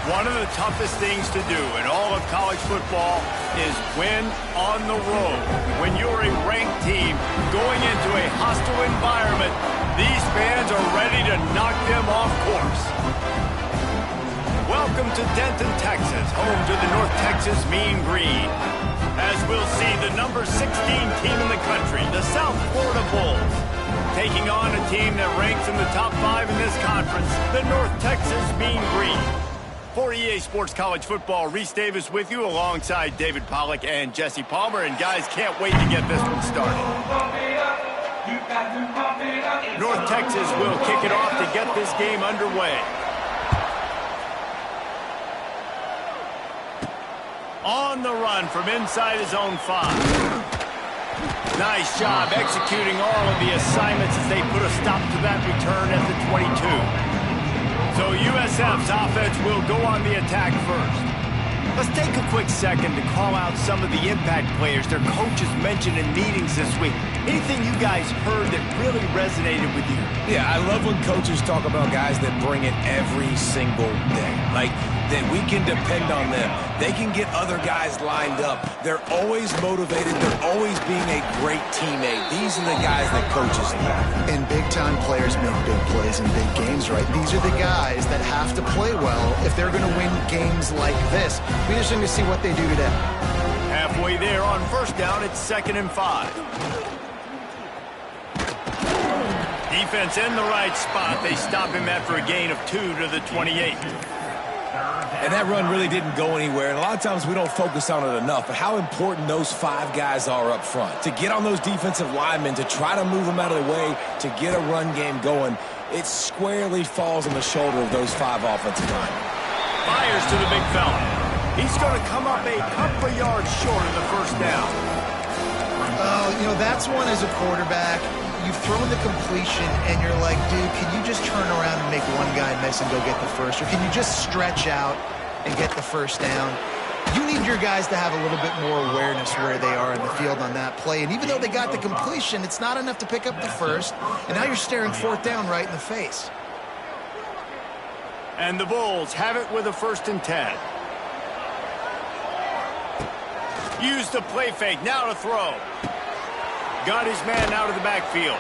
One of the toughest things to do in all of college football is win on the road. When you're a ranked team going into a hostile environment, these fans are ready to knock them off course. Welcome to Denton, Texas, home to the North Texas Mean Green. As we'll see the number 16 team in the country, the South Florida Bulls, taking on a team that ranks in the top 5 in this conference, the North Texas Mean Green. For EA Sports College Football, Reese Davis with you alongside David Pollack and Jesse Palmer. And guys, can't wait to get this one started. North Texas will kick it off to get this game underway. On the run from inside his own 5. Nice job executing all of the assignments as they put a stop to that return at the 22. So USF's offense will go on the attack first. Let's take a quick second to call out some of the impact players their coaches mentioned in meetings this week. Anything you guys heard that really resonated with you? Yeah, I love when coaches talk about guys that bring it every single day. Like, that we can depend on them. They can get other guys lined up. They're always motivated. They're always being a great teammate. These are the guys that coaches love. And big-time players make big plays in big games, right? These are the guys that have to play well if they're going to win games like this. Be interesting to see what they do today. Halfway there on first down, it's 2nd and 5. Defense in the right spot. They stop him after a gain of 2 to the 28. And that run really didn't go anywhere. And a lot of times we don't focus on it enough. But how important those 5 guys are up front. To get on those defensive linemen, to try to move them out of the way, to get a run game going, it squarely falls on the shoulder of those 5 offensive linemen. Fires to the big fella. He's going to come up a couple of yards short of the first down. Oh, you know, that's one as a quarterback. You've thrown the completion, and you're like, dude, can you just turn around and make one guy miss and go get the first? Or can you just stretch out and get the first down? You need your guys to have a little bit more awareness where they are in the field on that play. And even though they got the completion, it's not enough to pick up the first. And now you're staring 4th down right in the face. And the Bulls have it with a 1st and 10. Use the play fake, now to throw. Got his man out of the backfield.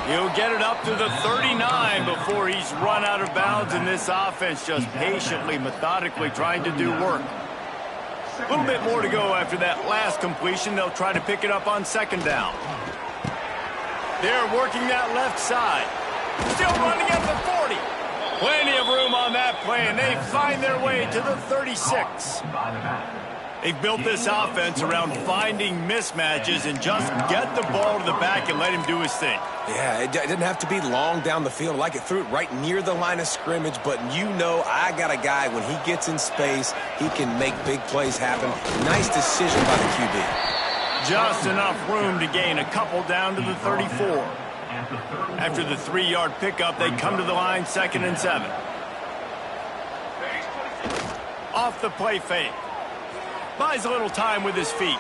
He'll get it up to the 39 before he's run out of bounds, and this offense just patiently, methodically trying to do work. A little bit more to go after that last completion. They'll try to pick it up on 2nd down. They're working that left side. Still running at the 40. Plenty of room on that play, and they find their way to the 36. They've built this offense around finding mismatches and just get the ball to the back and let him do his thing. Yeah, it didn't have to be long down the field. Like it threw it right near the line of scrimmage, but you know I got a guy, when he gets in space, he can make big plays happen. Nice decision by the QB. Just enough room to gain a couple down to the 34. After the 3-yard pickup, they come to the line 2nd and 7. Off the play fake. Buys a little time with his feet.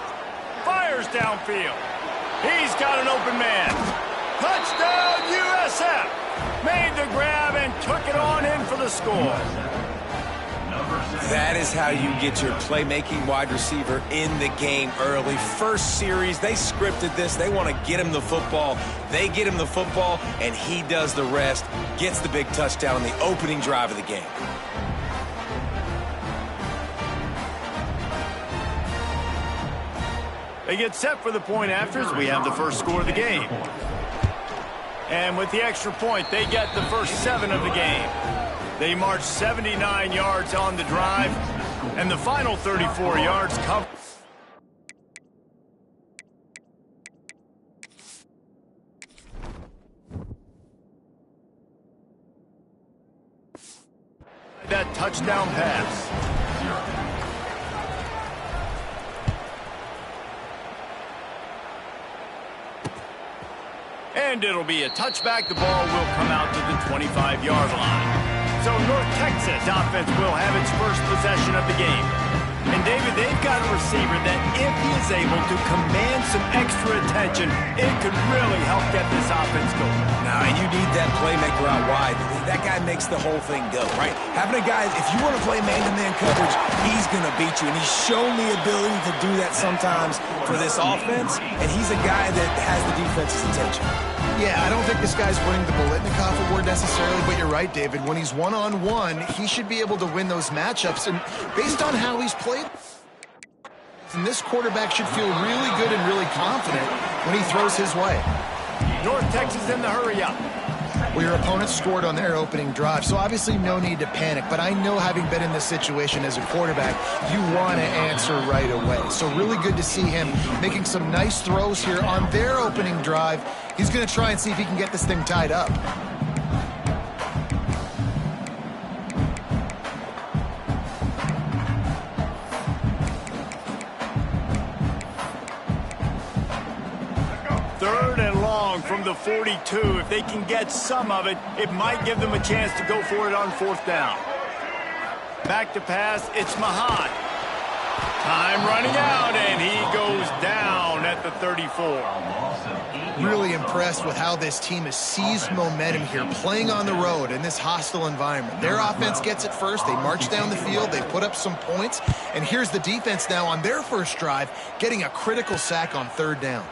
Fires downfield. He's got an open man. Touchdown, USF! Made the grab and took it on in for the score. That is how you get your playmaking wide receiver in the game early. First series, they scripted this. They want to get him the football. They get him the football, and he does the rest. Gets the big touchdown on the opening drive of the game. They get set for the point after as we have the first score of the game. And with the extra point, they get the first 7 of the game. They march 79 yards on the drive, and the final 34 yards come. That touchdown pass. And it'll be a touchback. The ball will come out to the 25-yard line. So North Texas offense will have its first possession of the game. And, David, they've got a receiver that if he is able to command some extra attention, it could really help get this offense going. Now, and you need that playmaker out wide. That guy makes the whole thing go, right? Having a guy, if you want to play man-to-man coverage, he's going to beat you. And he's shown the ability to do that sometimes for this offense. And he's a guy that has the defense's attention. Yeah, I don't think this guy's winning the Biletnikoff Award necessarily, but you're right, David. When he's one-on-one, he should be able to win those matchups. And based on how he's played, and this quarterback should feel really good and really confident when he throws his way. North Texas in the hurry-up. Well, your opponent scored on their opening drive, so obviously no need to panic. But I know, having been in this situation as a quarterback, you want to answer right away. So really good to see him making some nice throws here on their opening drive. He's going to try and see if he can get this thing tied up. Third and long from the 42. If they can get some of it, it might give them a chance to go for it on fourth down. Back to pass, it's Mahan. Time running out, and he goes down at the 34. Really impressed with how this team has seized momentum here, playing on the road in this hostile environment. Their offense gets it first. They march down the field. They put up some points. And here's the defense now on their first drive, getting a critical sack on third down.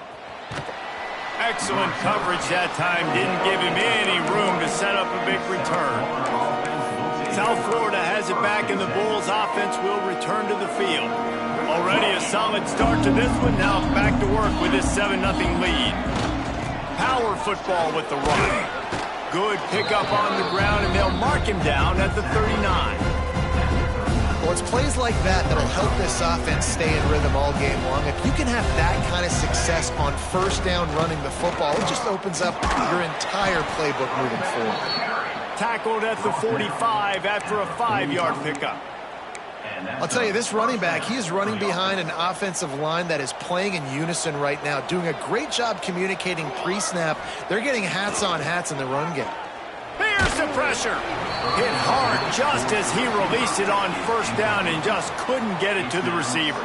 Excellent coverage that time. Didn't give him any room to set up a big return. South Florida has it back, and the Bulls offense will return to the field. Already a solid start to this one. Now back to work with this 7-0 lead. Power football with the run. Good pickup on the ground, and they'll mark him down at the 39. Well, it's plays like that that'll help this offense stay in rhythm all game long. If you can have that kind of success on first down running the football, it just opens up your entire playbook moving forward. Tackled at the 45 after a 5-yard pickup. I'll tell you, this running back, he is running behind an offensive line that is playing in unison right now, doing a great job communicating pre-snap. They're getting hats on hats in the run game. Here's the pressure. Hit hard just as he released it on first down and just couldn't get it to the receiver.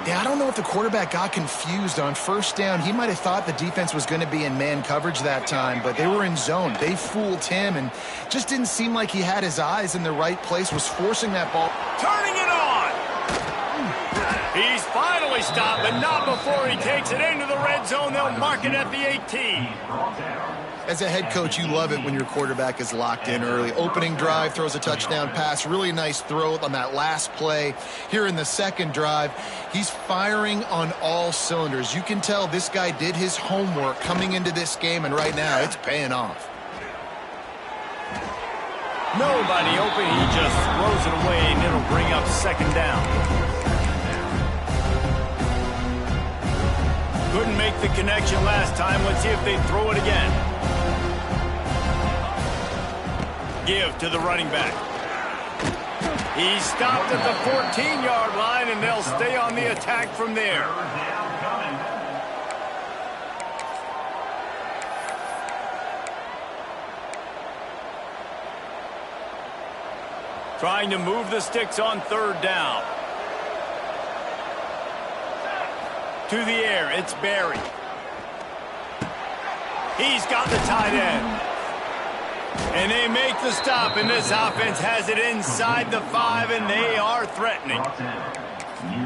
Yeah, I don't know if the quarterback got confused on first down. He might have thought the defense was going to be in man coverage that time, but they were in zone. They fooled him and just didn't seem like he had his eyes in the right place, was forcing that ball. Turning it on. He's finally stopped, but not before he takes it into the red zone. They'll mark it at the 18. As a head coach, you love it when your quarterback is locked in early. Opening drive, throws a touchdown pass. Really nice throw on that last play. Here in the second drive, he's firing on all cylinders. You can tell this guy did his homework coming into this game, and right now it's paying off. Nobody open. He just throws it away, and it'll bring up second down. Couldn't make the connection last time. Let's see if they throw it again. Give to the running back. He stopped at the 14-yard line, and they'll stay on the attack from there. Trying to move the sticks on third down. To the air, it's Barry. He's got the tight end. And they make the stop, and this offense has it inside the 5, and they are threatening.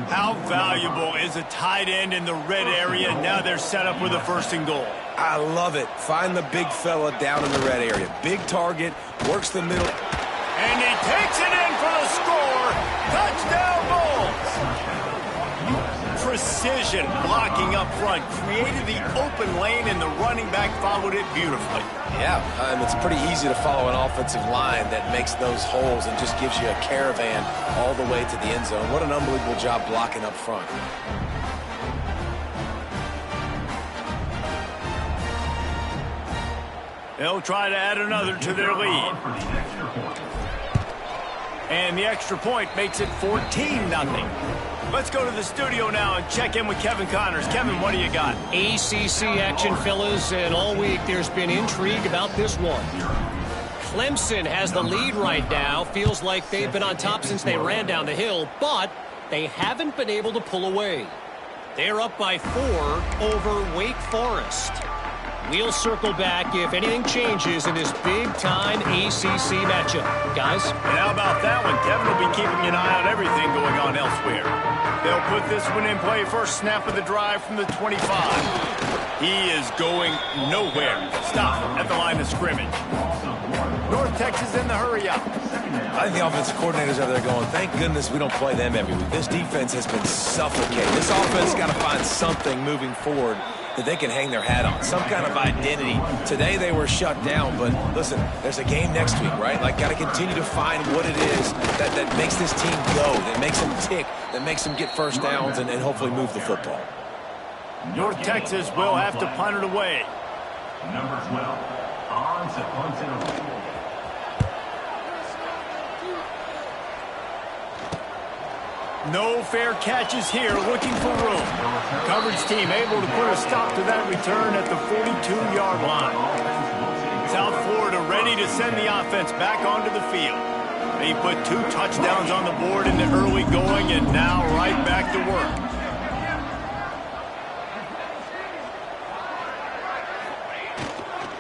How valuable is a tight end in the red area? Now they're set up with a 1st and goal. I love it. Find the big fella down in the red area. Big target, works the middle. And he takes it in for the score. Touchdown Bulls. Precision blocking up front, created the open lane, and the running back followed it beautifully. Yeah, it's pretty easy to follow an offensive line that makes those holes and just gives you a caravan all the way to the end zone. What an unbelievable job blocking up front. They'll try to add another to their lead. And the extra point makes it 14-0. Let's go to the studio now and check in with Kevin Connors. Kevin, what do you got? ACC action, fellas, and all week there's been intrigue about this one. Clemson has the lead right now. Feels like they've been on top since they ran down the hill, but they haven't been able to pull away. They're up by 4 over Wake Forest. We'll circle back if anything changes in this big-time ACC matchup. Guys? And how about that one? Kevin will be keeping an eye on everything going on elsewhere. They'll put this one in play. First snap of the drive from the 25. He is going nowhere. Stop at the line of scrimmage. North Texas in the hurry-up. I think the offensive coordinators are there going, thank goodness we don't play them every week. This defense has been suffocating. This offense has got to find something moving forward that they can hang their hat on, some kind of identity. Today they were shut down, but listen, there's a game next week, right? Like, got to continue to find what it is that makes this team go, that makes them tick, that makes them get first downs and hopefully move the football. North Texas will have to punt it away. Number 12, on to punt it away. No fair catches here, looking for room. Coverage team able to put a stop to that return at the 42-yard line. South Florida ready to send the offense back onto the field. They put 2 touchdowns on the board in the early going and now right back to work.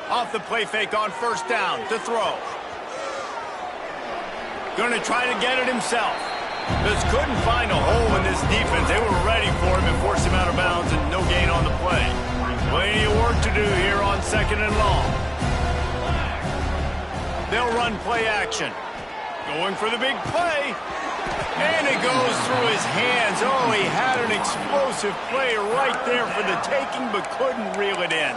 Off the play fake on first down to throw. Going to try to get it himself. Just couldn't find a hole in this defense. They were ready for him and forced him out of bounds and no gain on the play. Plenty of work to do here on 2nd and long. They'll run play action. Going for the big play. And it goes through his hands. Oh, he had an explosive play right there for the taking but couldn't reel it in.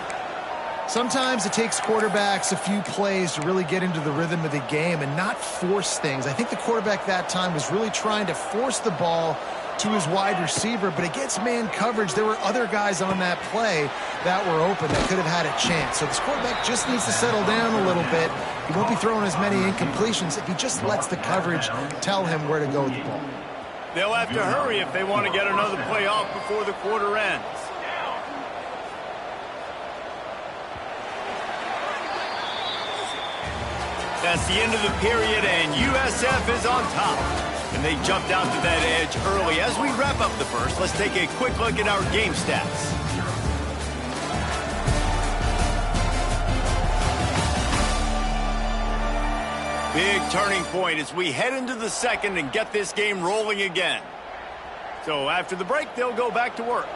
Sometimes it takes quarterbacks a few plays to really get into the rhythm of the game and not force things. I think the quarterback that time was really trying to force the ball to his wide receiver, but against man coverage, there were other guys on that play that were open that could have had a chance. So this quarterback just needs to settle down a little bit. He won't be throwing as many incompletions if he just lets the coverage tell him where to go with the ball. They'll have to hurry if they want to get another play off before the quarter ends. That's the end of the period, and USF is on top. And they jumped out to that edge early. As we wrap up the first, let's take a quick look at our game stats. Big turning point as we head into the second and get this game rolling again. So after the break, they'll go back to work.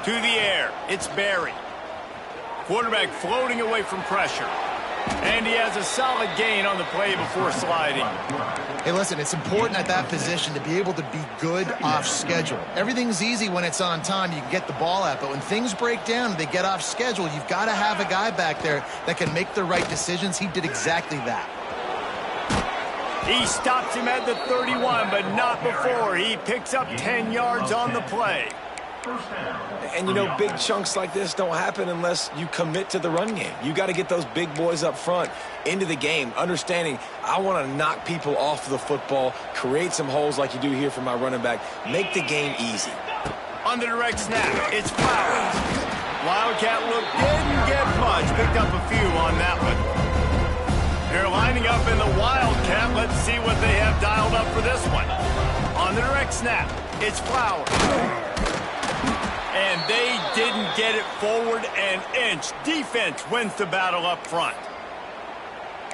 To the air, it's Barry. Quarterback floating away from pressure. And he has a solid gain on the play before sliding. Hey, listen, it's important at that position to be able to be good off schedule. Everything's easy when it's on time. You can get the ball out. But when things break down and they get off schedule, you've got to have a guy back there that can make the right decisions. He did exactly that. He stops him at the 31, but not before. He picks up 10 yards on the play. And, you know, big chunks like this don't happen unless you commit to the run game. You got to get those big boys up front into the game, understanding I want to knock people off the football, create some holes like you do here for my running back, make the game easy. On the direct snap, it's Flowers. Wildcat look didn't get much, picked up a few on that one. They're lining up in the Wildcat. Let's see what they have dialed up for this one. On the direct snap, it's Flowers. And they didn't get it forward an inch. Defense wins the battle up front.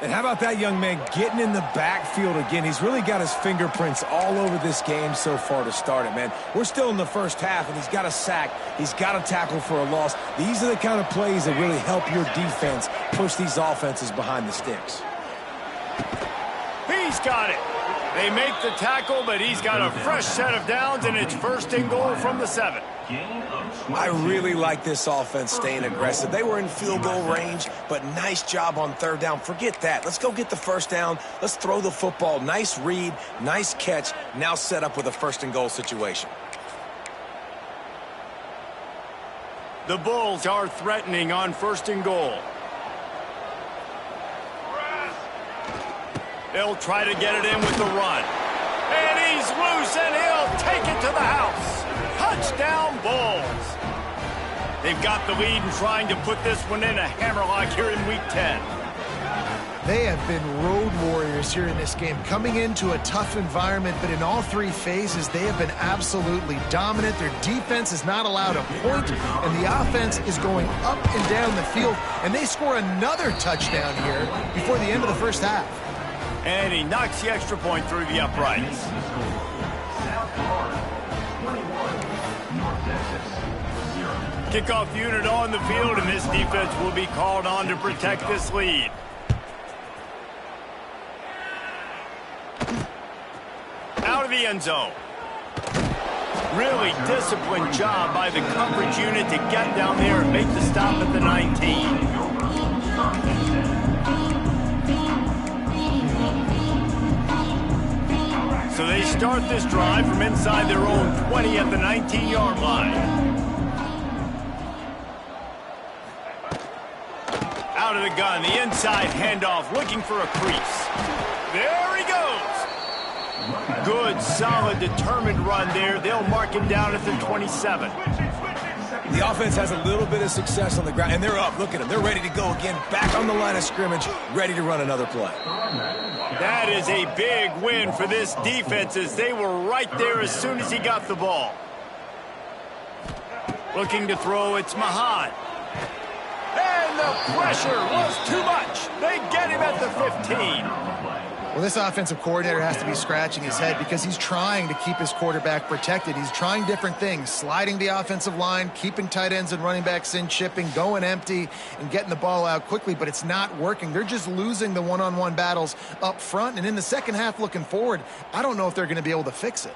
And how about that young man getting in the backfield again? He's really got his fingerprints all over this game so far to start it, man. We're still in the first half, and he's got a sack. He's got a tackle for a loss. These are the kind of plays that really help your defense push these offenses behind the sticks. He's got it. They make the tackle, but he's got a fresh set of downs, and it's 1st and goal from the 7. I really like this offense staying aggressive. They were in field goal range, but nice job on 3rd down. Forget that. Let's go get the 1st down. Let's throw the football. Nice read, nice catch. Now set up with a 1st and goal situation. The Bulls are threatening on 1st and goal. They'll try to get it in with the run. And he's loose, and he'll take it to the house. Touchdown, Bulls. They've got the lead and trying to put this one in a hammerlock here in Week 10. They have been road warriors here in this game, coming into a tough environment, but in all three phases, they have been absolutely dominant. Their defense is not allowed a point, and the offense is going up and down the field, and they score another touchdown here before the end of the first half. And he knocks the extra point through the uprights. South Florida, 21, North Texas, 0. Kickoff unit on the field, and this defense will be called on to protect this lead. Out of the end zone. Really disciplined job by the coverage unit to get down there and make the stop at the 19. So they start this drive from inside their own 20 at the 19-yard line. Out of the gun, the inside handoff, looking for a crease. There he goes. Good, solid, determined run there. They'll mark him down at the 27. The offense has a little bit of success on the ground, and they're up. Look at them. They're ready to go again, back on the line of scrimmage, ready to run another play. That is a big win for this defense, as they were right there as soon as he got the ball. Looking to throw, it's Mahan. And the pressure was too much. They get him at the 15. Well, this offensive coordinator has to be scratching his head because he's trying to keep his quarterback protected. He's trying different things, sliding the offensive line, keeping tight ends and running backs in, chipping, going empty, and getting the ball out quickly, but it's not working. They're just losing the one-on-one battles up front, and in the second half looking forward, I don't know if they're going to be able to fix it.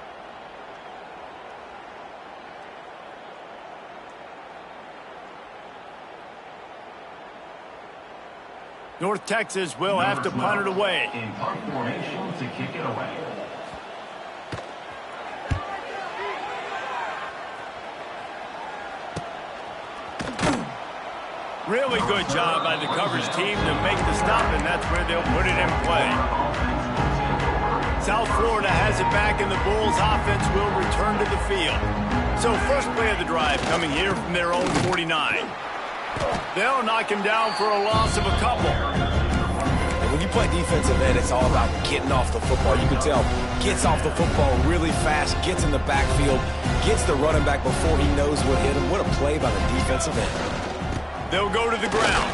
North Texas will have to punt it away. In punt formation to kick it away. Really good job by the coverage team to make the stop, and that's where they'll put it in play. South Florida has it back, and the Bulls offense will return to the field. So first play of the drive coming here from their own 49. They'll knock him down for a loss of a couple. When you play defensive end, it's all about getting off the football. You can tell, gets off the football really fast, gets in the backfield, gets the running back before he knows what hit him. What a play by the defensive end. They'll go to the ground.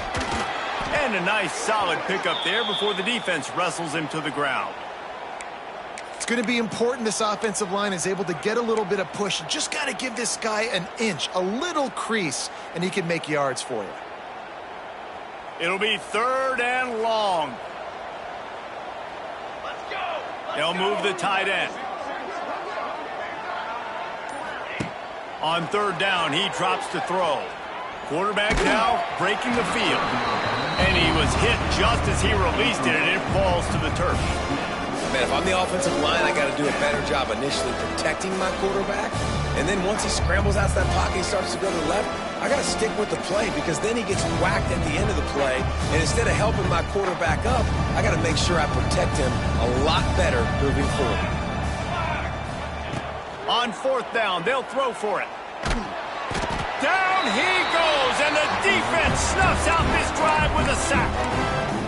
And a nice solid pickup there before the defense wrestles him to the ground. It's going to be important this offensive line is able to get a little bit of push. You just got to give this guy an inch, a little crease, and he can make yards for you. It'll be 3rd and long. They'll move the tight end. On 3rd down, he drops to throw. Quarterback now breaking the field. And he was hit just as he released it, and it falls to the turf. Man, if I'm the offensive line, I got to do a better job initially protecting my quarterback. And then once he scrambles out of that pocket, he starts to go to the left, I got to stick with the play because then he gets whacked at the end of the play. And instead of helping my quarterback up, I got to make sure I protect him a lot better moving forward. On 4th down, they'll throw for it. Down he goes, and the defense snuffs out this drive with a sack.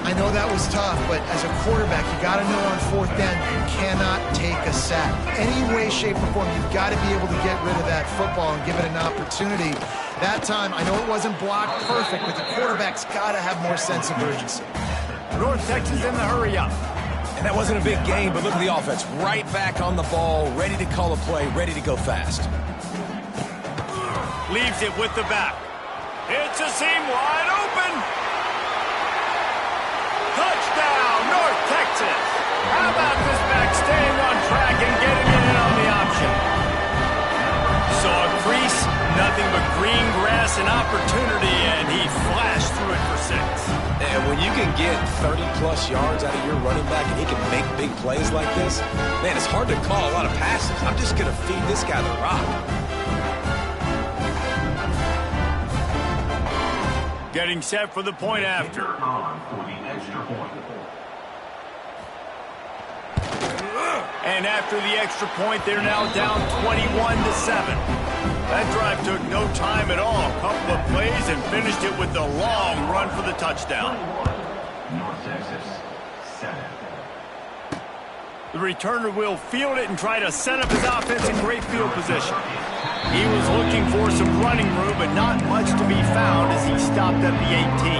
I know that was tough, but as a quarterback, you got to know on 4th down, you cannot take a sack. Any way, shape, or form, you've got to be able to get rid of that football and give it an opportunity. That time, I know it wasn't blocked perfect, but the quarterback's got to have more sense of urgency. North Texas in the hurry up. And that wasn't a big game, but look at the offense. Right back on the ball, ready to call a play, ready to go fast. Leaves it with the back. It's a seam wide open. Touchdown, North Texas. How about this back staying on track and getting it in on the option? Saw a crease, nothing but green grass and opportunity, and he flashed through it for 6. And when you can get 30-plus yards out of your running back and he can make big plays like this, man, it's hard to call a lot of passes. I'm just going to feed this guy the rock. Getting set for the point after. For the extra point. And after the extra point, they're now down 21-7. That drive took no time at all. A couple of plays and finished it with the long run for the touchdown. North Texas. The returner will field it and try to set up his offense in great field position. He was looking for some running room, but not much to be found as he stopped at the 18.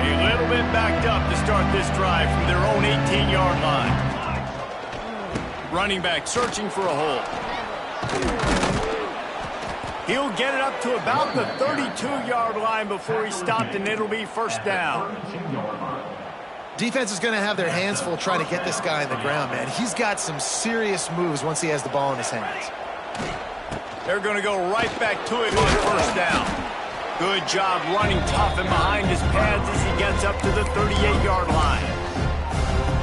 A little bit backed up to start this drive from their own 18-yard line. Running back searching for a hole. He'll get it up to about the 32-yard line before he stopped, and it'll be first down. Defense is going to have their hands full trying to get this guy on the ground, man. He's got some serious moves once he has the ball in his hands. They're going to go right back to him on first down. Good job running tough and behind his pads as he gets up to the 38-yard line.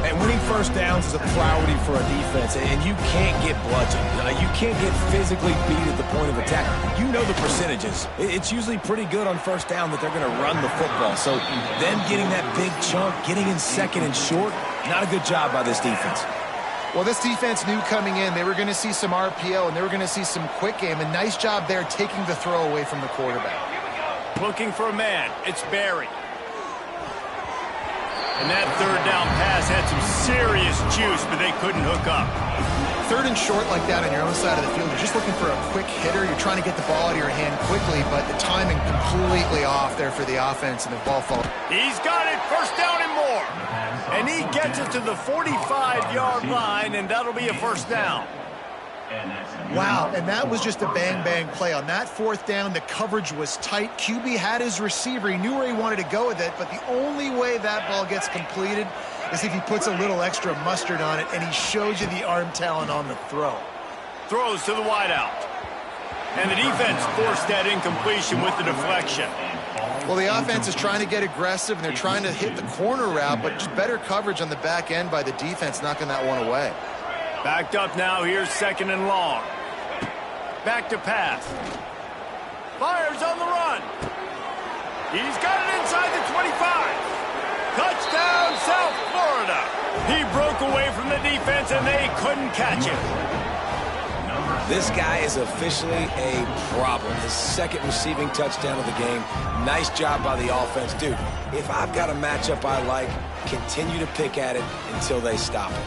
And winning first downs is a priority for a defense, and you can't get bludgeoned. You can't get physically beat at the point of attack. You know the percentages. It's usually pretty good on first down that they're going to run the football. So them getting that big chunk, getting in second and short, not a good job by this defense. Well, this defense knew coming in they were going to see some RPO and they were going to see some quick game. And nice job there taking the throw away from the quarterback. Looking for a man. It's Barry. And that third down pass had some serious juice, but they couldn't hook up. Third and short like that on your own side of the field, you're just looking for a quick hitter. You're trying to get the ball out of your hand quickly, but the timing completely off there for the offense, and the ball falls. He's got it. First down and more. And he gets it to the 45-yard line, and that'll be a first down. Wow, and that was just a bang-bang play. On that fourth down, the coverage was tight. QB had his receiver. He knew where he wanted to go with it, but the only way that ball gets completed is if he puts a little extra mustard on it, and he shows you the arm talent on the throw. Throws to the wideout. And the defense forced that incompletion with the deflection. Well, the offense is trying to get aggressive, and they're trying to hit the corner route, but just better coverage on the back end by the defense, knocking that one away. Backed up now. Here's second and long. Back to pass. Fires on the run. He's got it inside the 25. Touchdown, South Florida. He broke away from the defense, and they couldn't catch him. This guy is officially a problem. His second receiving touchdown of the game. Nice job by the offense. Dude, if I've got a matchup I like, continue to pick at it until they stop it.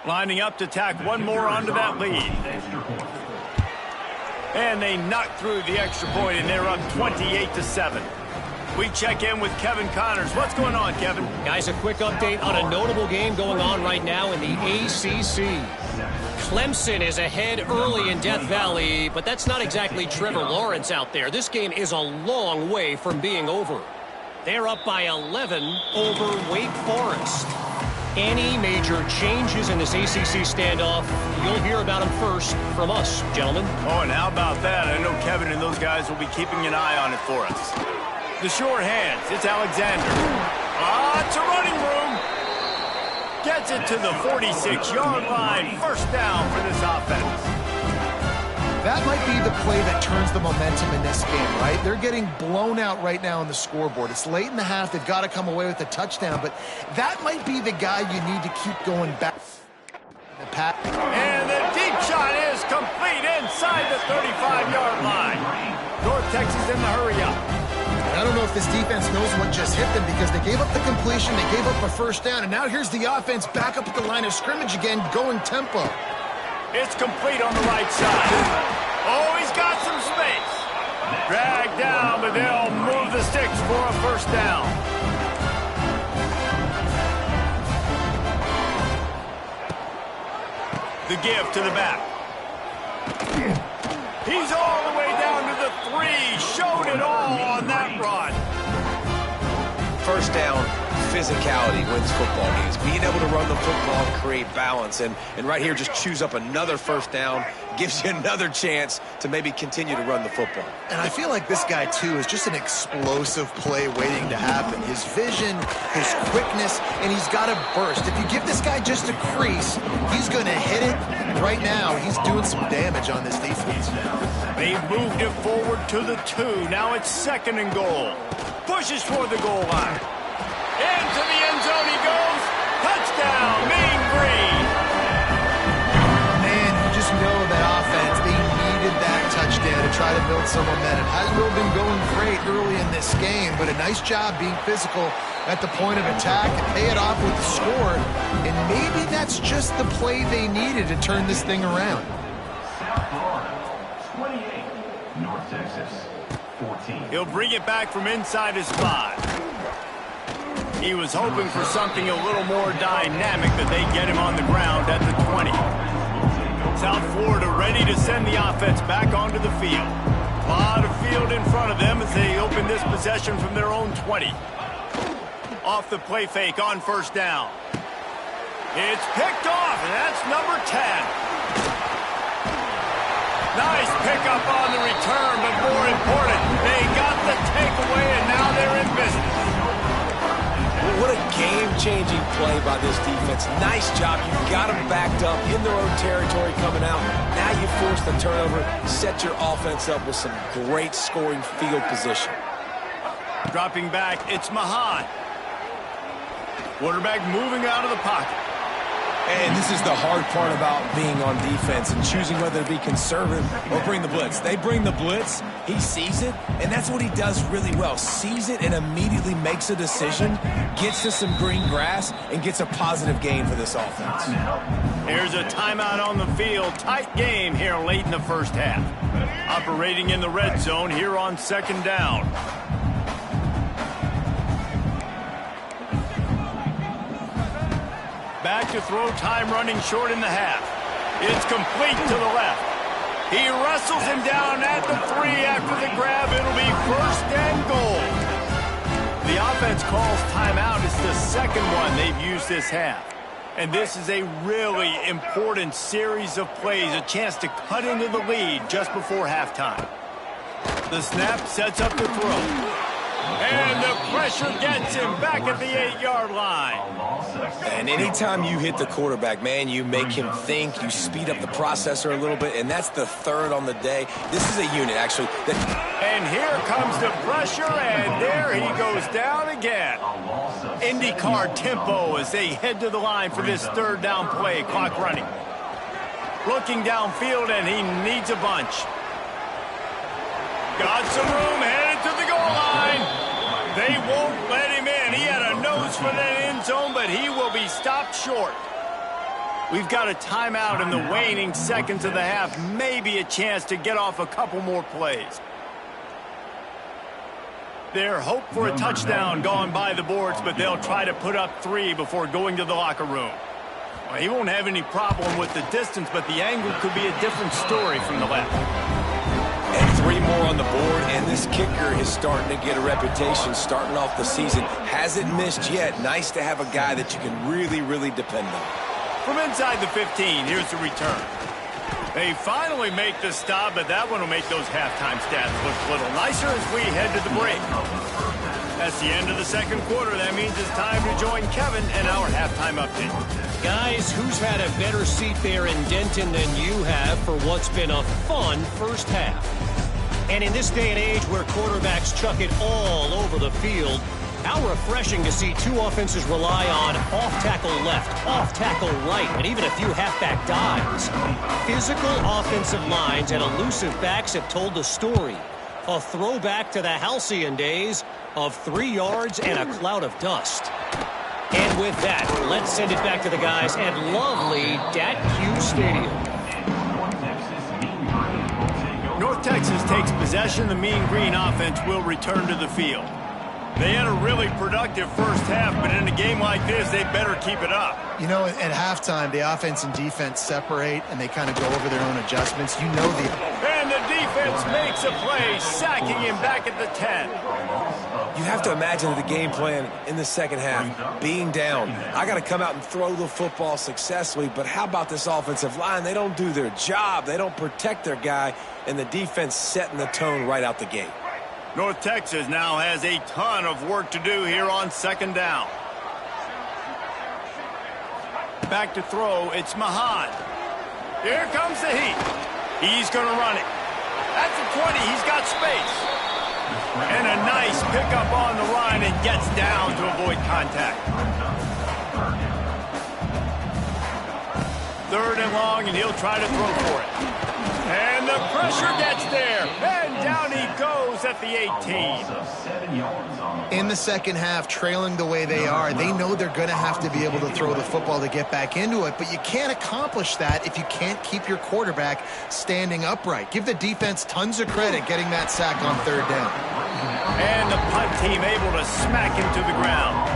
Lining up to tack one more onto that lead. And they knock through the extra point, and they're up 28-7. We check in with Kevin Connors. What's going on, Kevin? Guys, a quick update on a notable game going on right now in the ACC. Clemson is ahead early in Death Valley, but that's not exactly Trevor Lawrence out there. This game is a long way from being over. They're up by 11 over Wake Forest. Any major changes in this ACC standoff, you'll hear about them first from us, gentlemen. Oh, and how about that? I know Kevin and those guys will be keeping an eye on it for us. The short hands, it's Alexander. Lots of running room. Gets it to the 46-yard line. First down for this offense. That might be the play that turns the momentum in this game, right? They're getting blown out right now on the scoreboard. It's late in the half. They've got to come away with a touchdown, but that might be the guy you need to keep going back. And the deep shot is complete inside the 35-yard line. North Texas in the hurry up. I don't know if this defense knows what just hit them because they gave up the completion, they gave up a first down, and now here's the offense back up at the line of scrimmage again, going tempo. It's complete on the right side. Oh, he's got some space. Dragged down, but they'll move the sticks for a first down. The give to the back. He's all the way down to the 3. Showed it all on that run. First down, physicality wins football games. Being able to run the football, create balance, and right here just choose up another first down, gives you another chance to maybe continue to run the football. And I feel like this guy, too, is just an explosive play waiting to happen. His vision, his quickness, and he's got a burst. If you give this guy just a crease, he's going to hit it. Right now, he's doing some damage on this defense. They've moved it forward to the 2. Now it's second and goal. Pushes toward the goal line. Into the end zone he goes. Touchdown, Mean Green. Man, you just try to build some momentum. Hasn't really been going great early in this game, but a nice job being physical at the point of attack and pay it off with the score. And maybe that's just the play they needed to turn this thing around. South Florida, 28. North Texas, 14. He'll bring it back from inside his 5. He was hoping for something a little more dynamic, that they get him on the ground at the 20. South Florida ready to send the offense back onto the field. A lot of field in front of them as they open this possession from their own 20. Off the play fake on first down. It's picked off, and that's number 10. Nice pickup on the return, but more important, they got the takeaway, and now they're in business. What a game-changing play by this defense. Nice job. You got them backed up in their own territory coming out. Now you force the turnover, set your offense up with some great scoring field position. Dropping back, it's Mahan. Quarterback moving out of the pocket. And this is the hard part about being on defense and choosing whether to be conservative or bring the blitz. They bring the blitz, he sees it, and that's what he does really well. Sees it and immediately makes a decision, gets to some green grass, and gets a positive gain for this offense. Here's a timeout on the field. Tight game here late in the first half. Operating in the red zone here on second down. Back to throw, time running short in the half. It's complete to the left. He wrestles him down at the 3 after the grab. It'll be first and goal. The offense calls timeout. It's the second one they've used this half. And this is a really important series of plays, a chance to cut into the lead just before halftime. The snap sets up the throw. And the pressure gets him back at the 8-yard line. And anytime you hit the quarterback, man, you make him think, you speed up the processor a little bit, and that's the third on the day. This is a unit, actually. And here comes the pressure, and there he goes down again. IndyCar tempo as they head to the line for this third down play, clock running. Looking downfield, and he needs a bunch. Got some room, headed to the goal line. They won't let him in. He had a nose for that end zone, but he will be stopped short. We've got a timeout in the waning seconds of the half. Maybe a chance to get off a couple more plays. Their hope for a touchdown gone by the boards, but they'll try to put up 3 before going to the locker room. Well, he won't have any problem with the distance, but the angle could be a different story from the left. And 3 more on the board, and this kicker is starting to get a reputation starting off the season. Hasn't missed yet. Nice to have a guy that you can really depend on. From inside the 15, here's the return. They finally make the stop, but that one will make those halftime stats look a little nicer as we head to the break. That's the end of the second quarter. That means it's time to join Kevin and our halftime update. Guys, who's had a better seat there in Denton than you have for what's been a fun first half? And in this day and age where quarterbacks chuck it all over the field, how refreshing to see 2 offenses rely on off-tackle left, off-tackle right, and even a few halfback dives. Physical offensive lines and elusive backs have told the story. A throwback to the halcyon days of 3 yards and a cloud of dust. And with that, let's send it back to the guys at lovely Dat-Q Stadium. North Texas takes possession. The Mean Green offense will return to the field. They had a really productive first half, but in a game like this, they better keep it up. You know, at halftime, the offense and defense separate, and they kind of go over their own adjustments. You know And the defense makes a play, sacking him back at the 10. You have to imagine the game plan in the second half, being down. I got to come out and throw the football successfully, but how about this offensive line? They don't do their job. They don't protect their guy, and the defense setting the tone right out the gate. North Texas now has a ton of work to do here on second down. Back to throw, it's Mahan. Here comes the heat. He's going to run it. At the 20, he's got space. And a nice pickup on the run and gets down to avoid contact. 3rd and long, and he'll try to throw for it. And the pressure gets there. And down he goes at the 18. In the second half, trailing the way they are, they know they're going to have to be able to throw the football to get back into it, but you can't accomplish that if you can't keep your quarterback standing upright. Give the defense tons of credit getting that sack on third down. And the punt team able to smack him to the ground.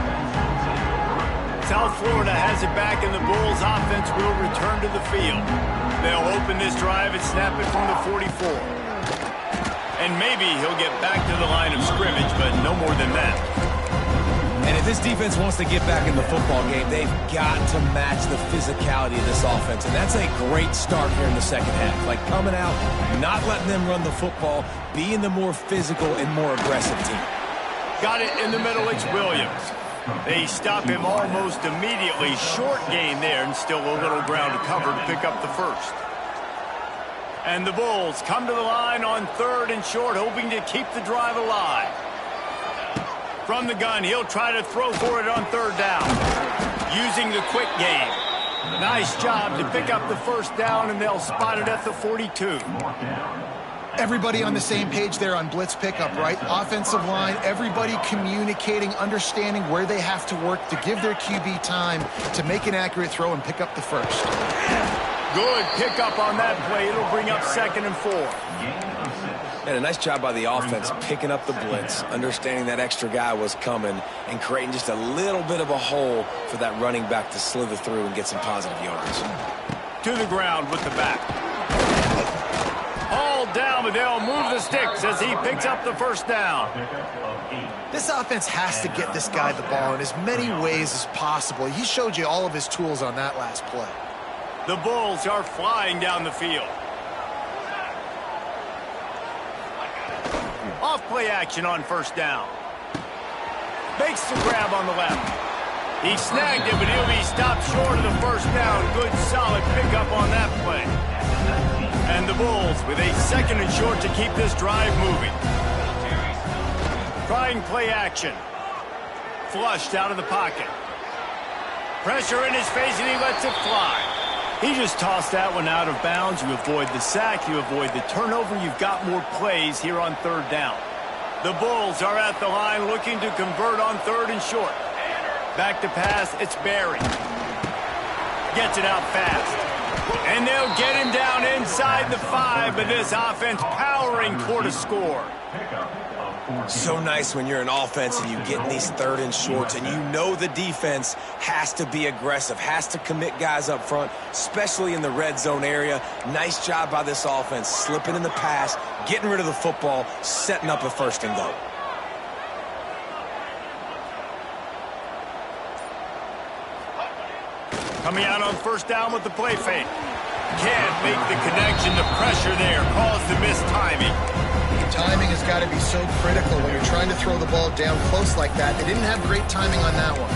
South Florida has it back, and the Bulls offense will return to the field. They'll open this drive and snap it from the 44. And maybe he'll get back to the line of scrimmage, but no more than that. And if this defense wants to get back in the football game, they've got to match the physicality of this offense. And that's a great start here in the second half. Like coming out, not letting them run the football, being the more physical and more aggressive team. Got it in the middle, it's Williams. They stop him almost immediately. Short gain there, and still a little ground to cover to pick up the first. And the Bulls come to the line on third and short, hoping to keep the drive alive. From the gun, he'll try to throw for it on third down, using the quick game. Nice job to pick up the first down, and they'll spot it at the 42. Everybody on the same page there on blitz pickup, right? Offensive line, everybody communicating, understanding where they have to work to give their QB time to make an accurate throw and pick up the first. Good pickup on that play. It'll bring up 2nd and 4. And a nice job by the offense picking up the blitz, understanding that extra guy was coming, and creating just a little bit of a hole for that running back to slither through and get some positive yards. To the ground with the back. All down, but they'll move the sticks as he picks up the first down. This offense has to get this guy the ball in as many ways as possible. He showed you all of his tools on that last play. The Bulls are flying down the field. Off play action on first down. Makes the grab on the left. He snagged it, but he'll be stopped short of the first down. Good, solid pickup on that play. And the Bulls with a 2nd and short to keep this drive moving. Trying play action. Flushed out of the pocket. Pressure in his face, and he lets it fly. He just tossed that one out of bounds. You avoid the sack, you avoid the turnover. You've got more plays here on third down. The Bulls are at the line looking to convert on third and short. Back to pass, it's Barry. Gets it out fast. And they'll get him down inside the 5, but this offense powering toward a score. So nice when you're an offense and you get in these third and shorts and you know the defense has to be aggressive, has to commit guys up front, especially in the red zone area. Nice job by this offense, slipping in the pass, getting rid of the football, setting up a 1st and goal. Coming out on first down with the play fake. Can't make the connection. The pressure there caused the missed timing. Timing has got to be so critical when you're trying to throw the ball down close like that. They didn't have great timing on that one.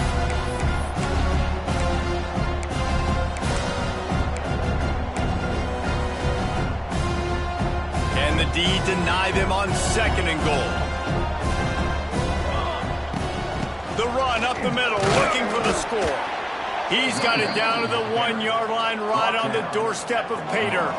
And the D deny them on 2nd and goal. The run up the middle, looking for the score. He's got it down to the 1-yard line, right on the doorstep of Pater.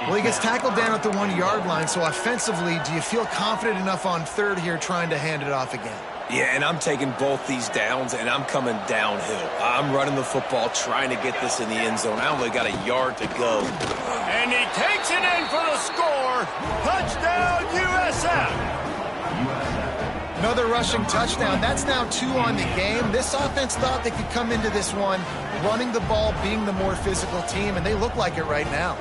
Well, he gets tackled down at the 1-yard line, so offensively, do you feel confident enough on third here trying to hand it off again? Yeah, and I'm taking both these downs, and I'm coming downhill. I'm running the football, trying to get this in the end zone. I only got a yard to go. And he takes it in for the score. Touchdown, USF. Another rushing touchdown. That's now 2 on the game. This offense thought they could come into this one running the ball, being the more physical team, and they look like it right now.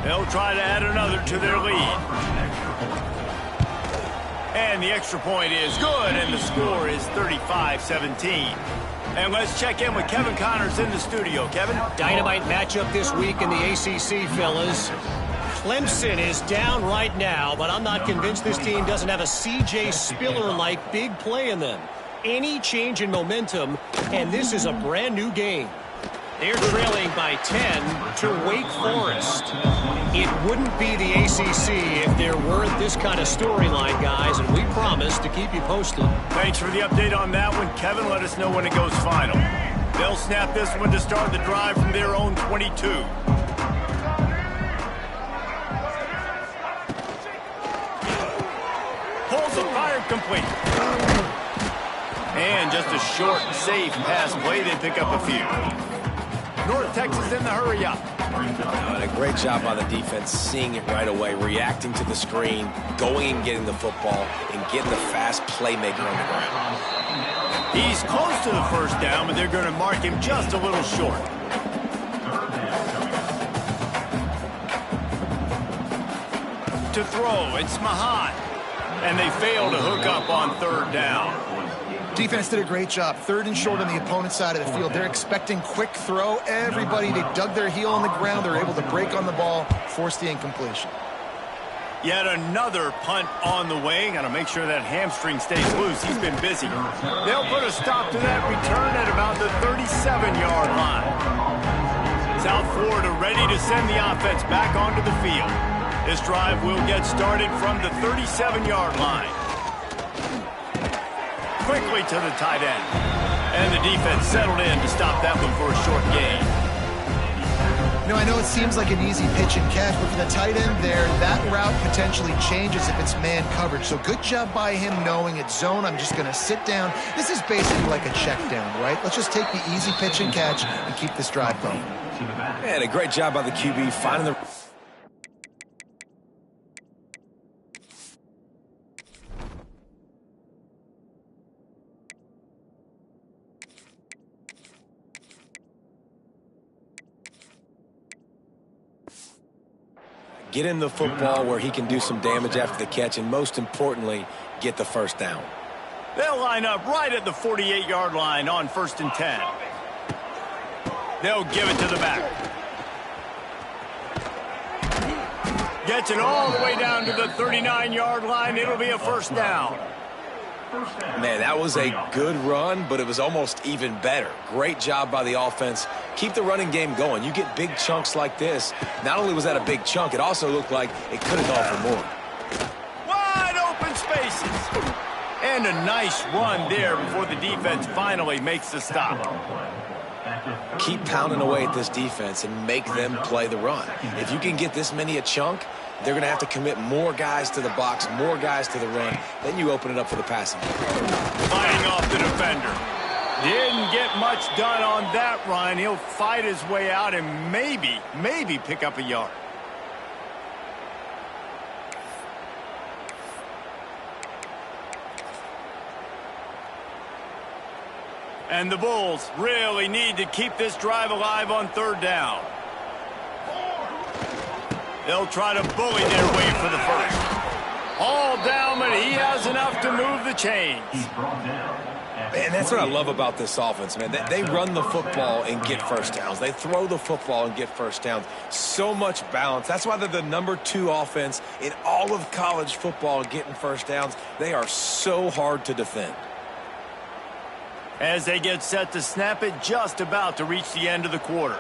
They'll try to add another to their lead. And the extra point is good, and the score is 35-17. And let's check in with Kevin Connors in the studio. Kevin? Dynamite matchup this week in the ACC, fellas. Clemson is down right now, but I'm not convinced this team doesn't have a C.J. Spiller-like big play in them. Any change in momentum, and this is a brand new game. They're trailing by 10 to Wake Forest. It wouldn't be the ACC if there weren't this kind of storyline, guys, and we promise to keep you posted. Thanks for the update on that one, Kevin. Let us know when it goes final. They'll snap this one to start the drive from their own 22. Pulls a fire complete. And just a short, safe pass play. They pick up a few. North Texas in the hurry-up. And a great job by the defense, seeing it right away, reacting to the screen, going and getting the football, and getting the fast playmaker on the ground. He's close to the first down, but they're going to mark him just a little short. To throw, it's Mahan. And they fail to hook up on third down. Defense did a great job. Third and short on the opponent's side of the field. They're expecting quick throw. Everybody, they dug their heel on the ground. They're able to break on the ball, force the incompletion. Yet another punt on the way. Got to make sure that hamstring stays loose. He's been busy. They'll put a stop to that return at about the 37-yard line. South Florida ready to send the offense back onto the field. This drive will get started from the 37-yard line. Quickly to the tight end. And the defense settled in to stop that one for a short gain. You know, I know it seems like an easy pitch and catch, but for the tight end there, that route potentially changes if it's man coverage. So good job by him knowing it's zone. I'm just going to sit down. This is basically like a check down, right? Let's just take the easy pitch and catch and keep this drive going. And a great job by the QB finding the... Get him the football where he can do some damage after the catch, and most importantly, get the first down. They'll line up right at the 48-yard line on 1st and 10. They'll give it to the back. Gets it all the way down to the 39-yard line. It'll be a first down. Man, that was a good run, but it was almost even better. Great job by the offense. Keep the running game going. You get big chunks like this. Not only was that a big chunk, it also looked like it could have gone for more. Wide open spaces. And a nice run there before the defense finally makes the stop. Keep pounding away at this defense and make them play the run. If you can get this many a chunk, they're going to have to commit more guys to the box, more guys to the run. Then you open it up for the passing. Fighting off the defender. Didn't get much done on that run. He'll fight his way out and maybe pick up a yard. And the Bulls really need to keep this drive alive on third down. They'll try to bully their way for the first. All down, but he has enough to move the chains. And that's what I love about this offense, man. They run the football and get first downs. They throw the football and get first downs. So much balance. That's why they're the #2 offense in all of college football getting first downs. They are so hard to defend. As they get set to snap it, just about to reach the end of the quarter.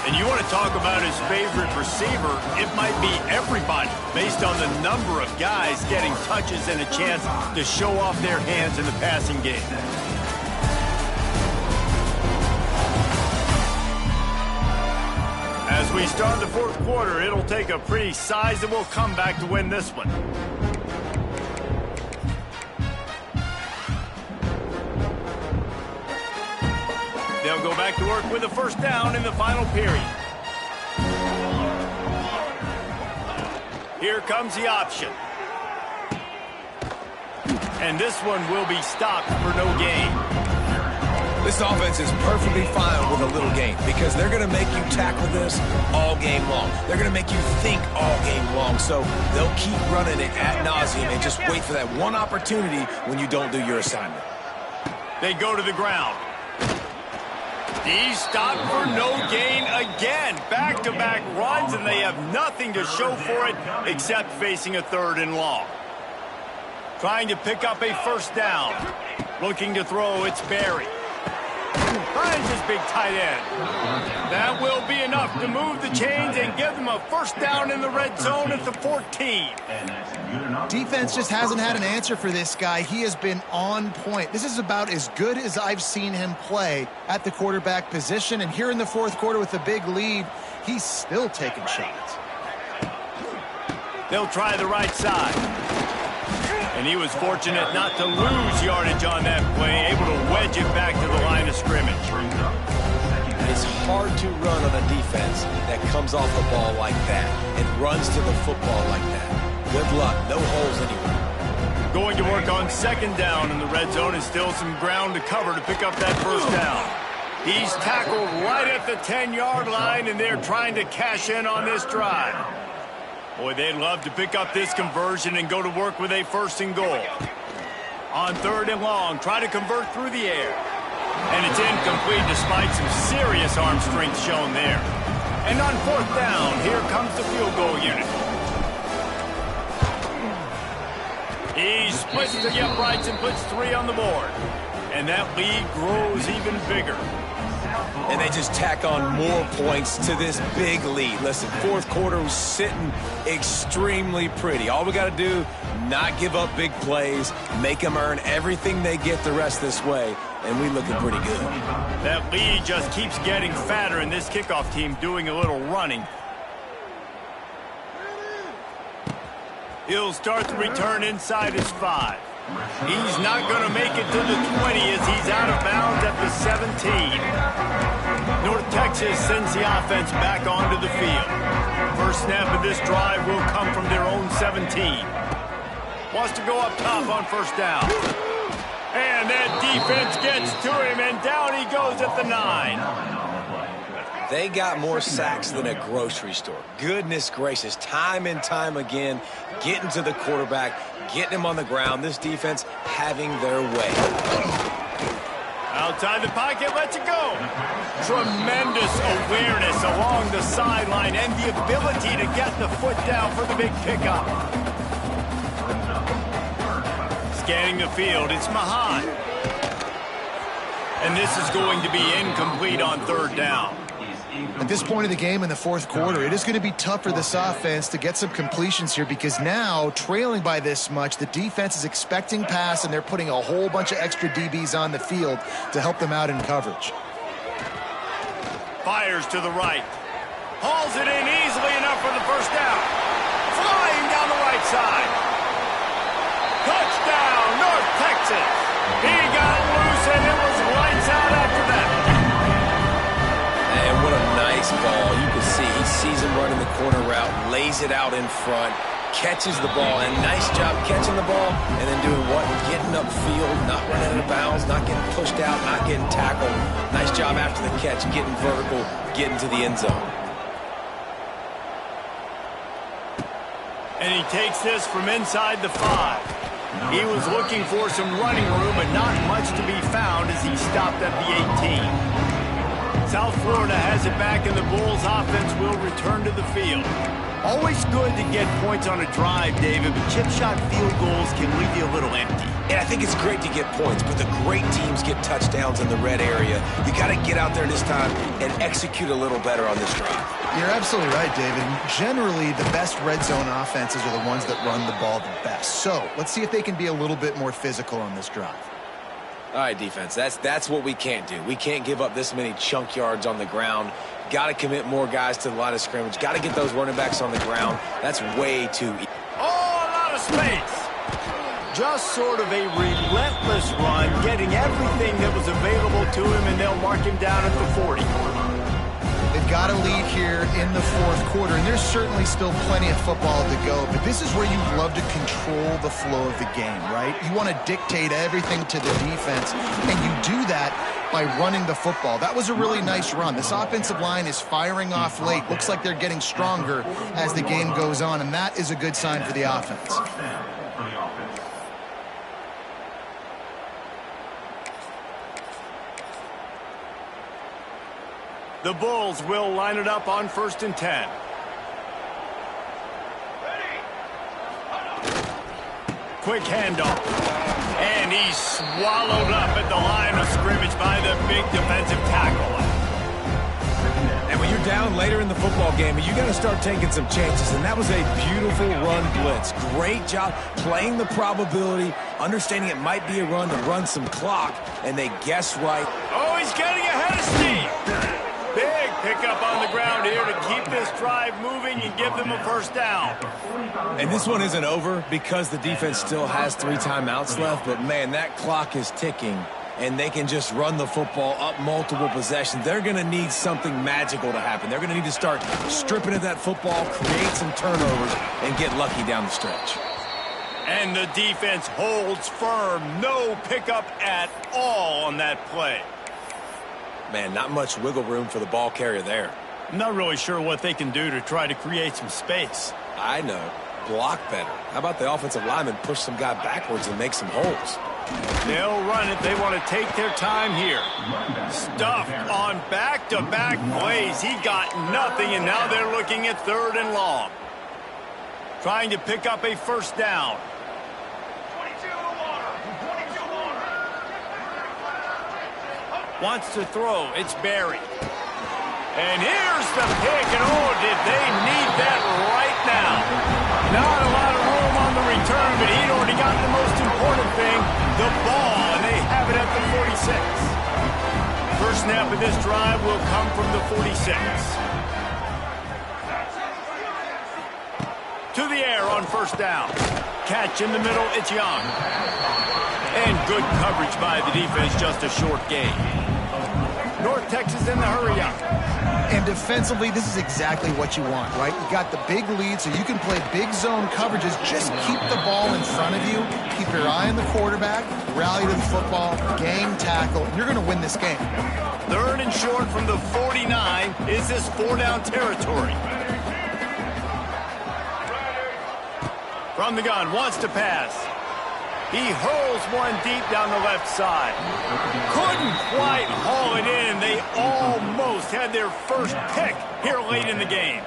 And you want to talk about his favorite receiver, it might be everybody based on the number of guys getting touches and a chance to show off their hands in the passing game. As we start the fourth quarter, it'll take a pretty sizable comeback to win this one. They'll go back to work with a first down in the final period. Here comes the option. And this one will be stopped for no gain. This offense is perfectly fine with a little game because they're going to make you tackle this all game long. They're going to make you think all game long. So they'll keep running it ad nauseum and just wait for that one opportunity when you don't do your assignment. They go to the ground. He's stopped for no gain again. Back-to-back runs, and they have nothing to show for it except facing a 3rd and long. Trying to pick up a first down. Looking to throw, it's Barry. Finds his big tight end. That will be enough to move the chains and give them a first down in the red zone at the 14. Defense just hasn't had an answer for this guy. He has been on point. This is about as good as I've seen him play at the quarterback position. And here in the fourth quarter with a big lead, he's still taking shots. They'll try the right side. And he was fortunate not to lose yardage on that play, able to wedge it back to the line of scrimmage. It's hard to run on a defense that comes off the ball like that and runs to the football like that. Good luck. No holes anywhere. Going to work on second down in the red zone and still some ground to cover to pick up that first down. He's tackled right at the 10-yard line, and they're trying to cash in on this drive. Boy, they'd love to pick up this conversion and go to work with a first and goal. On third and long, try to convert through the air. And it's incomplete despite some serious arm strength shown there. And on fourth down, here comes the field goal unit. He splits the uprights and puts 3 on the board. And that lead grows even bigger. And they just tack on more points to this big lead. Listen, fourth quarter was sitting extremely pretty. All we got to do, not give up big plays, make them earn everything they get the rest this way, and we looking pretty good. That lead just keeps getting fatter, and this kickoff team doing a little running. He'll start the return inside his 5. He's not going to make it to the 20 as he's out of bounds at the 17. North Texas sends the offense back onto the field. First snap of this drive will come from their own 17. Wants to go up top on first down. And that defense gets to him, and down he goes at the 9. They got more sacks than a grocery store. Goodness gracious, time and time again, getting to the quarterback, getting him on the ground. This defense having their way. Outside the pocket, lets it go. Tremendous awareness along the sideline and the ability to get the foot down for the big pickup. Scanning the field, it's Mahan. And this is going to be incomplete on third down. At this point of the game in the fourth quarter, it is going to be tough for this offense to get some completions here because now, trailing by this much, the defense is expecting pass, and they're putting a whole bunch of extra DBs on the field to help them out in coverage. Fires to the right. Hauls it in easily enough for the first down. Flying down the right side. Touchdown, North Texas. He got loose, and it was lights out after that. And what a nice ball. You can see he sees him running the corner route, lays it out in front, catches the ball, and nice job catching the ball and then doing what? Getting upfield, not running out of bounds, not getting pushed out, not getting tackled. Nice job after the catch, getting vertical, getting to the end zone. And he takes this from inside the 5. He was looking for some running room, but not much to be found as he stopped at the 18. South Florida has it back, and the Bulls offense will return to the field. Always good to get points on a drive, David, but chip shot field goals can leave you a little empty. And I think it's great to get points, but the great teams get touchdowns in the red area. You got to get out there this time and execute a little better on this drive. You're absolutely right, David. Generally, the best red zone offenses are the ones that run the ball the best. So let's see if they can be a little bit more physical on this drive. All right, defense, that's what we can't do. We can't give up this many chunk yards on the ground. Got to commit more guys to the line of scrimmage. Got to get those running backs on the ground. That's way too easy. Oh, a lot of space. Just sort of a relentless run, getting everything that was available to him, and they'll mark him down at the 40. They've got a lead here in the fourth quarter, and there's certainly still plenty of football to go, but this is where you love to control the flow of the game, right? You want to dictate everything to the defense, and you do that by running the football. That was a really nice run. This offensive line is firing off late. Looks like they're getting stronger as the game goes on, and that is a good sign for the offense. The Bulls will line it up on 1st and 10. Quick handoff. And he's swallowed up at the line of scrimmage by the big defensive tackle. And when you're down later in the football game, you got to start taking some chances. And that was a beautiful run blitz. Great job playing the probability, understanding it might be a run to run some clock, and they guessed right. Oh, he's getting ahead of steam. Big pickup on the ground here to keep this drive moving and give them a first down. And this one isn't over because the defense still has 3 timeouts left. But, man, that clock is ticking, and they can just run the football up multiple possessions. They're going to need something magical to happen. They're going to need to start stripping at that football, create some turnovers, and get lucky down the stretch. And the defense holds firm. No pickup at all on that play. Man, not much wiggle room for the ball carrier there. I'm not really sure what they can do to try to create some space. I know. Block better. How about the offensive lineman push some guy backwards and make some holes? They'll run it. They want to take their time here. Stuffed on back-to-back plays. He got nothing, and now they're looking at 3rd and long. Trying to pick up a first down. Wants to throw. It's Barry. And here's the pick, and oh, did they need that right now. Not a lot of room on the return, but he'd already got the most important thing, the ball, and they have it at the 46. First snap of this drive will come from the 46. To the air on first down. Catch in the middle, it's Young. And good coverage by the defense, just a short gain. North Texas in the hurry-up. And defensively, this is exactly what you want, right? You got the big lead, so you can play big zone coverages. Just keep the ball in front of you. Keep your eye on the quarterback. Rally to the football. Game tackle. You're going to win this game. 3rd and short from the 49. Is this 4-down territory? From the gun, wants to pass. He hurls one deep down the left side. Couldn't quite haul it in. They almost had their first pick here late in the game.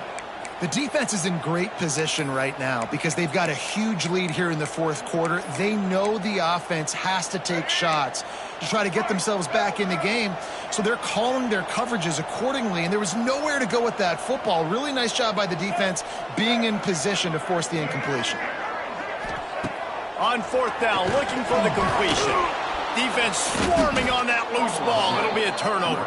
The defense is in great position right now because they've got a huge lead here in the 4th quarter. They know the offense has to take shots to try to get themselves back in the game. So they're calling their coverages accordingly, and there was nowhere to go with that football. Really nice job by the defense being in position to force the incompletion. On 4th down, looking for the completion. Defense swarming on that loose ball. It'll be a turnover.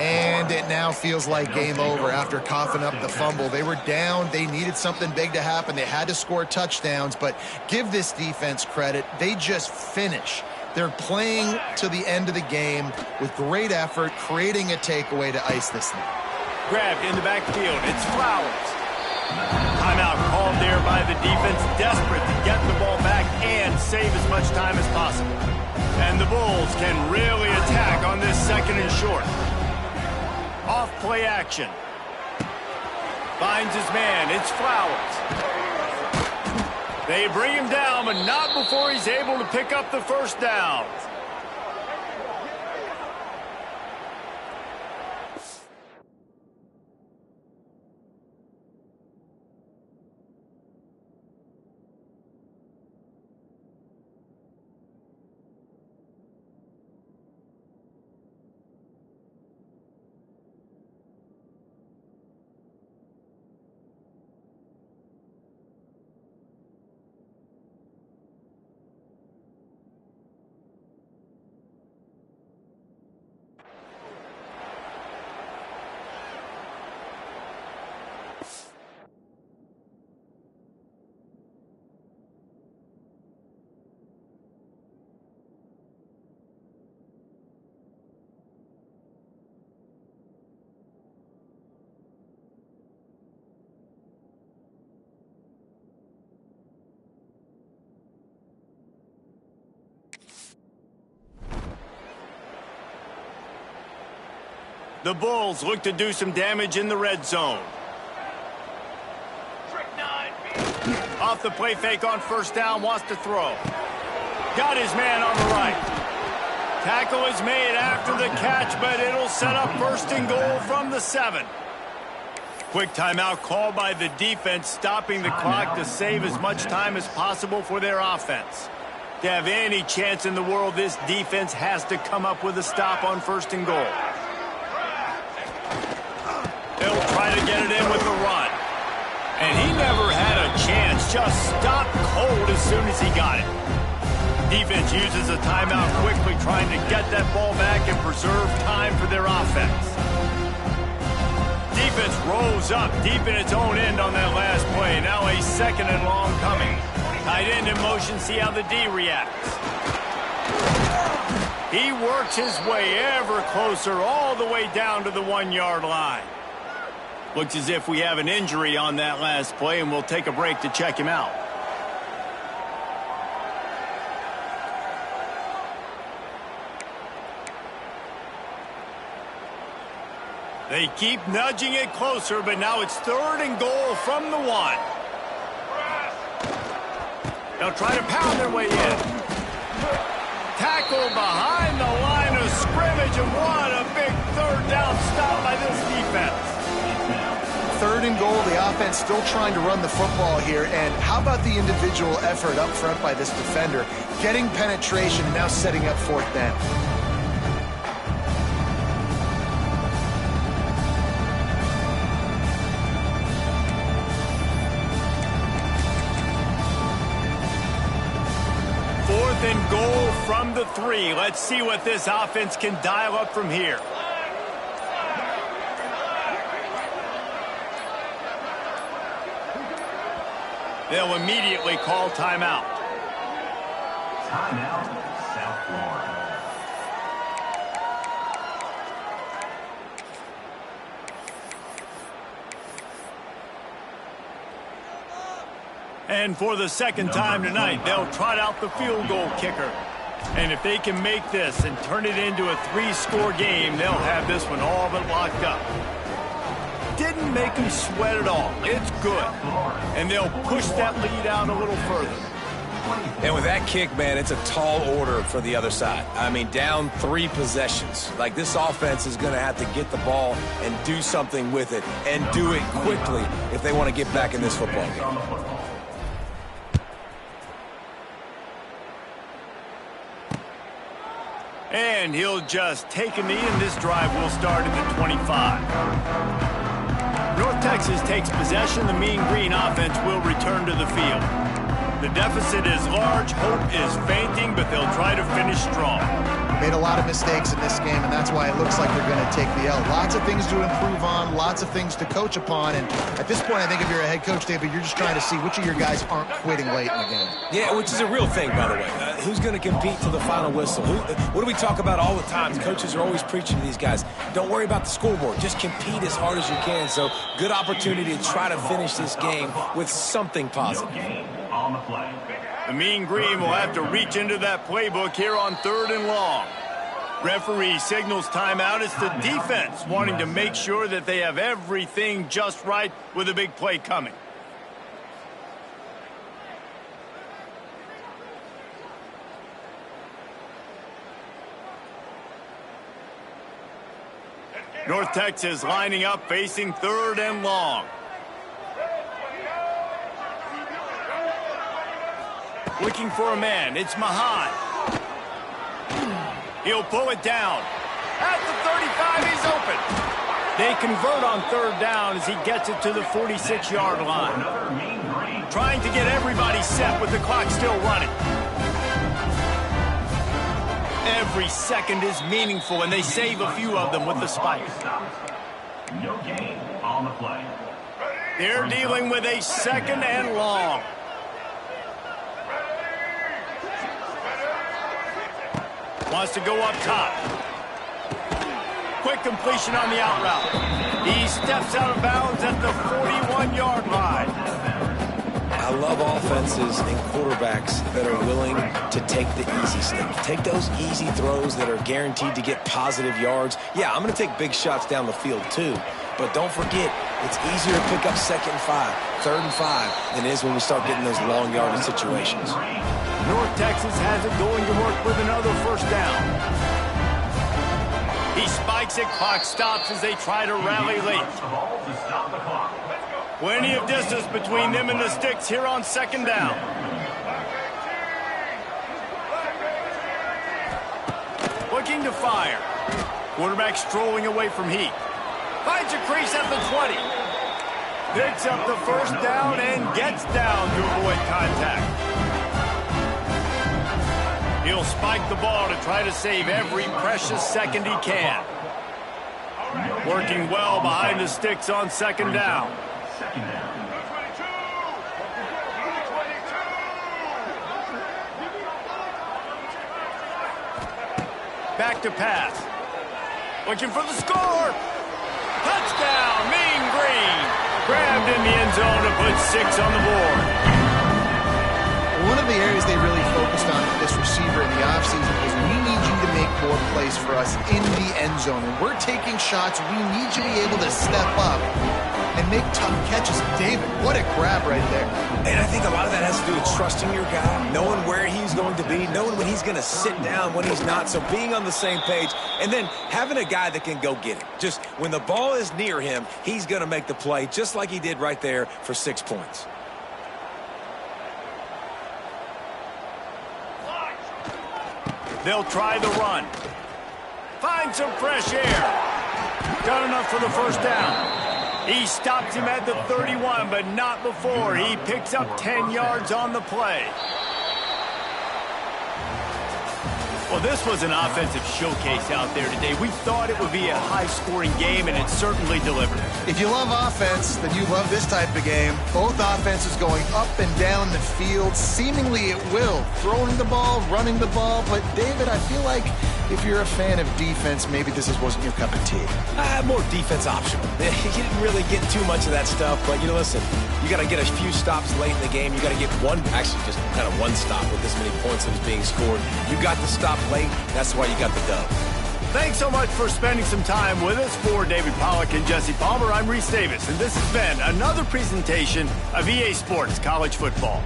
And it now feels like game over after coughing up the fumble. They were down. They needed something big to happen. They had to score touchdowns, but give this defense credit. They just finish. They're playing to the end of the game with great effort, creating a takeaway to ice this thing. Grabbed in the backfield. It's Flowers. Timeout called there by the defense, desperate to get the ball back and save as much time as possible. And the Bulls can really attack on this 2nd and short. Off play action. Finds his man. It's Flowers. They bring him down, but not before he's able to pick up the first down. The Bulls look to do some damage in the red zone. Off the play fake on first down, wants to throw. Got his man on the right. Tackle is made after the catch, but it'll set up 1st and goal from the 7. Quick timeout called by the defense, stopping the clock to save as much time as possible for their offense. To have any chance in the world, this defense has to come up with a stop on 1st and goal. They'll try to get it in with the run. And he never had a chance, just stopped cold as soon as he got it. Defense uses a timeout quickly, trying to get that ball back and preserve time for their offense. Defense rolls up deep in its own end on that last play. Now a 2nd and long coming. Tight end in motion, see how the D reacts. He works his way ever closer all the way down to the 1-yard line. Looks as if we have an injury on that last play, and we'll take a break to check him out. They keep nudging it closer, but now it's 3rd and goal from the 1. They'll try to pound their way in. Tackle behind the line of scrimmage, and what a big 3rd down stop by this defense. 3rd and goal, the offense still trying to run the football here, and how about the individual effort up front by this defender, getting penetration and now setting up 4th down. And goal from the 3. Let's see what this offense can dial up from here. They'll immediately call timeout. Timeout, South Florida. And for the 2nd time tonight, they'll trot out the field goal kicker. And if they can make this and turn it into a 3-score game, they'll have this one all but locked up. Didn't make them sweat at all. It's good. And they'll push that lead out a little further. And with that kick, man, it's a tall order for the other side. I mean, down 3 possessions. Like, this offense is going to have to get the ball and do something with it, and do it quickly if they want to get back in this football game. And he'll just take a knee, and this drive will start at the 25. North Texas takes possession. The Mean Green offense will return to the field. The deficit is large. Hope is fainting, but they'll try to finish strong. Made a lot of mistakes in this game, and that's why it looks like they're going to take the L. Lots of things to improve on, lots of things to coach upon, and at this point, I think if you're a head coach, David, you're just trying to see which of your guys aren't quitting late in the game. Yeah, which is a real thing, by the way. Who's going to compete to the final whistle? What do we talk about all the time? Coaches are always preaching to these guys. Don't worry about the scoreboard. Just compete as hard as you can. So, good opportunity to try to finish this game with something positive. On the play. The Mean Green will have to reach into that playbook here on 3rd and long. Referee signals timeout. It's the defense wanting to make sure that they have everything just right with a big play coming. North Texas lining up, facing 3rd and long. Looking for a man. It's Mahan. He'll pull it down. At the 35, he's open. They convert on 3rd down as he gets it to the 46-yard line. Trying to get everybody set with the clock still running. Every second is meaningful, and they save a few of them with the spike. No gain on the play. They're dealing with a 2nd and long. Wants to go up top. Quick completion on the out route. He steps out of bounds at the 41-yard line. I love offenses and quarterbacks that are willing to take the easy stuff. Take those easy throws that are guaranteed to get positive yards. Yeah, I'm going to take big shots down the field too. But don't forget, it's easier to pick up 2nd and 5, 3rd and 5 than it is when we start getting those long yardage situations. North Texas has it going to work with another 1st down. He spikes it, clock stops as they try to rally late. Plenty of distance between them and the sticks here on 2nd down. looking to fire. Quarterback strolling away from heat. Finds a crease at the 20. Picks up the first down and gets down to avoid contact. He'll spike the ball to try to save every precious second he can. Working well behind the sticks on second down. Back to pass. Looking for the score. Touchdown, Mean Green. Grabbed in the end zone to put 6 on the board. One of the areas they really focused on with this receiver in the offseason was we need you to make more plays for us in the end zone. When we're taking shots, we need you to be able to step up and make tough catches. David, what a grab right there. And I think a lot of that has to do with trusting your guy, knowing where he's going to be, knowing when he's going to sit down, when he's not, so being on the same page, and then having a guy that can go get it. Just when the ball is near him, he's going to make the play, just like he did right there for 6 points. They'll try the run. Find some fresh air. Got enough for the first down. He stops him at the 31, but not before. He picks up 10 yards on the play. Well, this was an offensive showcase out there today. We thought it would be a high-scoring game, and it certainly delivered. If you love offense, then you love this type of game. Both offenses going up and down the field, seemingly at will. Throwing the ball, running the ball. But, David, I feel like if you're a fan of defense, maybe this wasn't your cup of tea. More defense optional. You didn't really get too much of that stuff, but, listen, you got to get a few stops late in the game. You got to get just kind of one stop with this many points that was being scored. You got the stop late. That's why you got the dub. Thanks so much for spending some time with us. For David Pollack and Jesse Palmer, I'm Reese Davis, and this has been another presentation of EA Sports College Football.